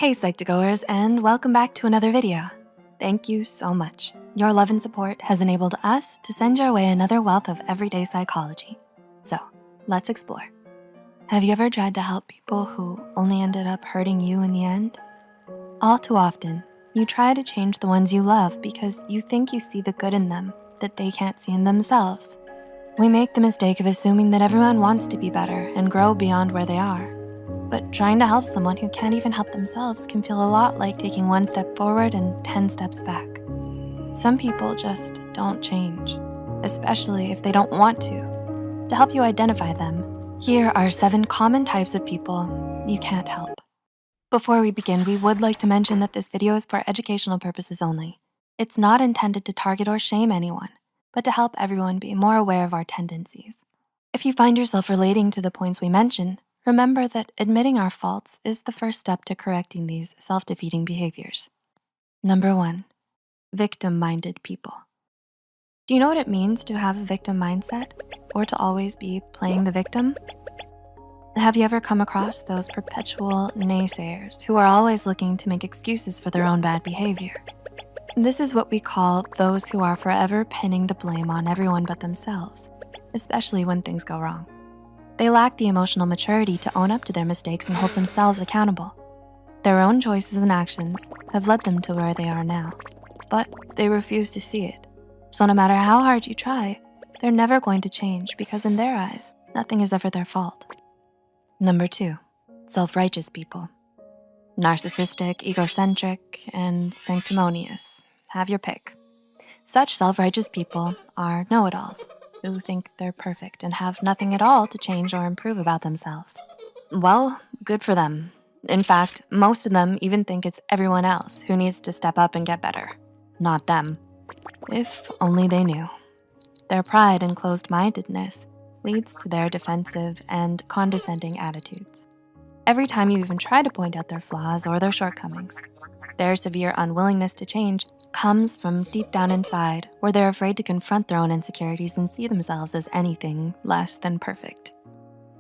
Hey Psych2Goers, and welcome back to another video. Thank you so much. Your love and support has enabled us to send your way another wealth of everyday psychology. So let's explore. Have you ever tried to help people who only ended up hurting you in the end? All too often, you try to change the ones you love because you think you see the good in them that they can't see in themselves. We make the mistake of assuming that everyone wants to be better and grow beyond where they are. But trying to help someone who can't even help themselves can feel a lot like taking one step forward and 10 steps back. Some people just don't change, especially if they don't want to. To help you identify them, here are 7 common types of people you can't help. Before we begin, we would like to mention that this video is for educational purposes only. It's not intended to target or shame anyone, but to help everyone be more aware of our tendencies. If you find yourself relating to the points we mention, remember that admitting our faults is the first step to correcting these self-defeating behaviors. Number 1, victim-minded people. Do you know what it means to have a victim mindset or to always be playing the victim? Have you ever come across those perpetual naysayers who are always looking to make excuses for their own bad behavior? This is what we call those who are forever pinning the blame on everyone but themselves, especially when things go wrong. They lack the emotional maturity to own up to their mistakes and hold themselves accountable. Their own choices and actions have led them to where they are now, but they refuse to see it. So no matter how hard you try, they're never going to change because in their eyes, nothing is ever their fault. Number 2, self-righteous people. Narcissistic, egocentric, and sanctimonious. Have your pick. Such self-righteous people are know-it-alls who think they're perfect and have nothing at all to change or improve about themselves. Well, good for them. In fact, most of them even think it's everyone else who needs to step up and get better, not them. If only they knew. Their pride and closed-mindedness leads to their defensive and condescending attitudes. Every time you even try to point out their flaws or their shortcomings, their severe unwillingness to change comes from deep down inside, where they're afraid to confront their own insecurities and see themselves as anything less than perfect.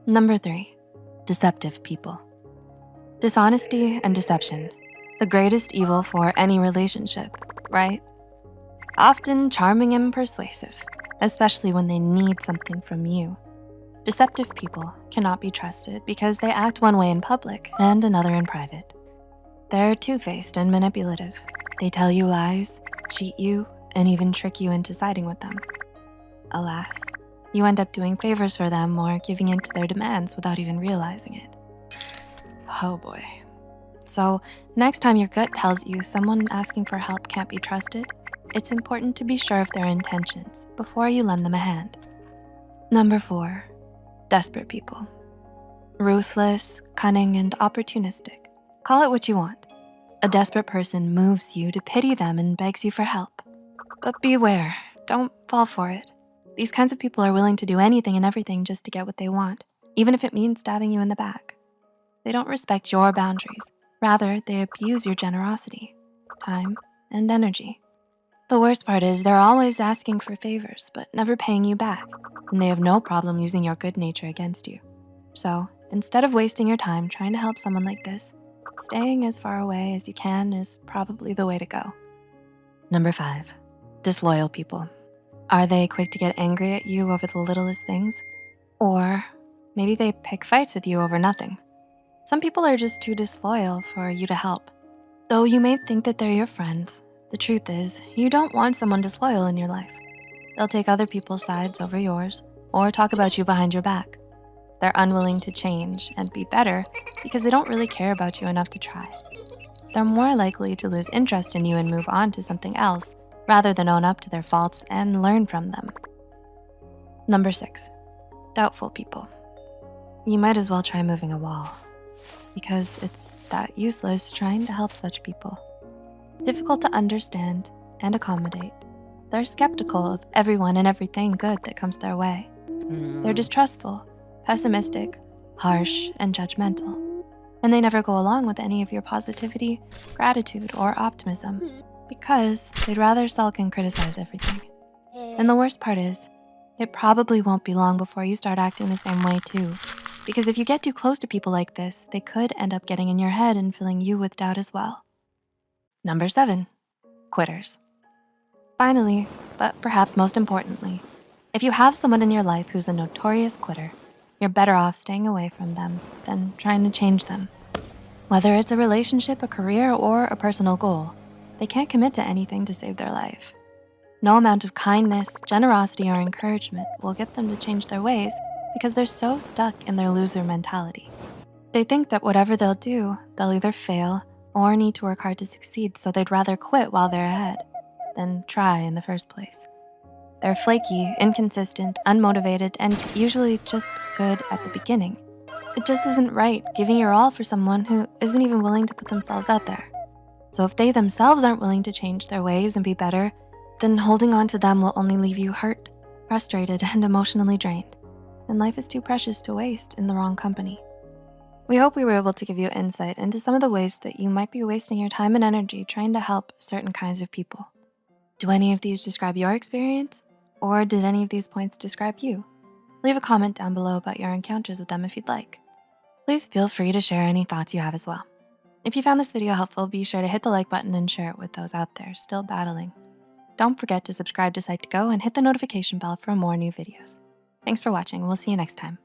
Number 3, deceptive people. Dishonesty and deception, the greatest evil for any relationship, right? Often charming and persuasive, especially when they need something from you. Deceptive people cannot be trusted because they act one way in public and another in private. They're two-faced and manipulative. They tell you lies, cheat you, and even trick you into siding with them. Alas, you end up doing favors for them or giving in to their demands without even realizing it. Oh boy. So next time your gut tells you someone asking for help can't be trusted, it's important to be sure of their intentions before you lend them a hand. Number 4, desperate people. Ruthless, cunning, and opportunistic. Call it what you want. A desperate person moves you to pity them and begs you for help. But beware, don't fall for it. These kinds of people are willing to do anything and everything just to get what they want, even if it means stabbing you in the back. They don't respect your boundaries. Rather, they abuse your generosity, time, and energy. The worst part is they're always asking for favors, but never paying you back, and they have no problem using your good nature against you. So instead of wasting your time trying to help someone like this, staying as far away as you can is probably the way to go. Number 5, disloyal people. Are they quick to get angry at you over the littlest things? Or maybe they pick fights with you over nothing. Some people are just too disloyal for you to help. Though you may think that they're your friends, the truth is you don't want someone disloyal in your life. They'll take other people's sides over yours or talk about you behind your back. They're unwilling to change and be better because they don't really care about you enough to try. They're more likely to lose interest in you and move on to something else rather than own up to their faults and learn from them. Number 6, doubtful people. You might as well try moving a wall because it's that useless trying to help such people. Difficult to understand and accommodate. They're skeptical of everyone and everything good that comes their way. They're distrustful, pessimistic, harsh, and judgmental. And they never go along with any of your positivity, gratitude, or optimism because they'd rather sulk and criticize everything. And the worst part is, it probably won't be long before you start acting the same way too. Because if you get too close to people like this, they could end up getting in your head and filling you with doubt as well. Number 7, quitters. Finally, but perhaps most importantly, if you have someone in your life who's a notorious quitter, you're better off staying away from them than trying to change them. Whether it's a relationship, a career, or a personal goal, they can't commit to anything to save their life. No amount of kindness, generosity, or encouragement will get them to change their ways because they're so stuck in their loser mentality. They think that whatever they'll do, they'll either fail or need to work hard to succeed, so they'd rather quit while they're ahead than try in the first place. They're flaky, inconsistent, unmotivated, and usually just good at the beginning. It just isn't right giving your all for someone who isn't even willing to put themselves out there. So if they themselves aren't willing to change their ways and be better, then holding on to them will only leave you hurt, frustrated, and emotionally drained. And life is too precious to waste in the wrong company. We hope we were able to give you insight into some of the ways that you might be wasting your time and energy trying to help certain kinds of people. Do any of these describe your experience? Or did any of these points describe you? Leave a comment down below about your encounters with them if you'd like. Please feel free to share any thoughts you have as well. If you found this video helpful, be sure to hit the like button and share it with those out there still battling. Don't forget to subscribe to Psych2Go and hit the notification bell for more new videos. Thanks for watching. We'll see you next time.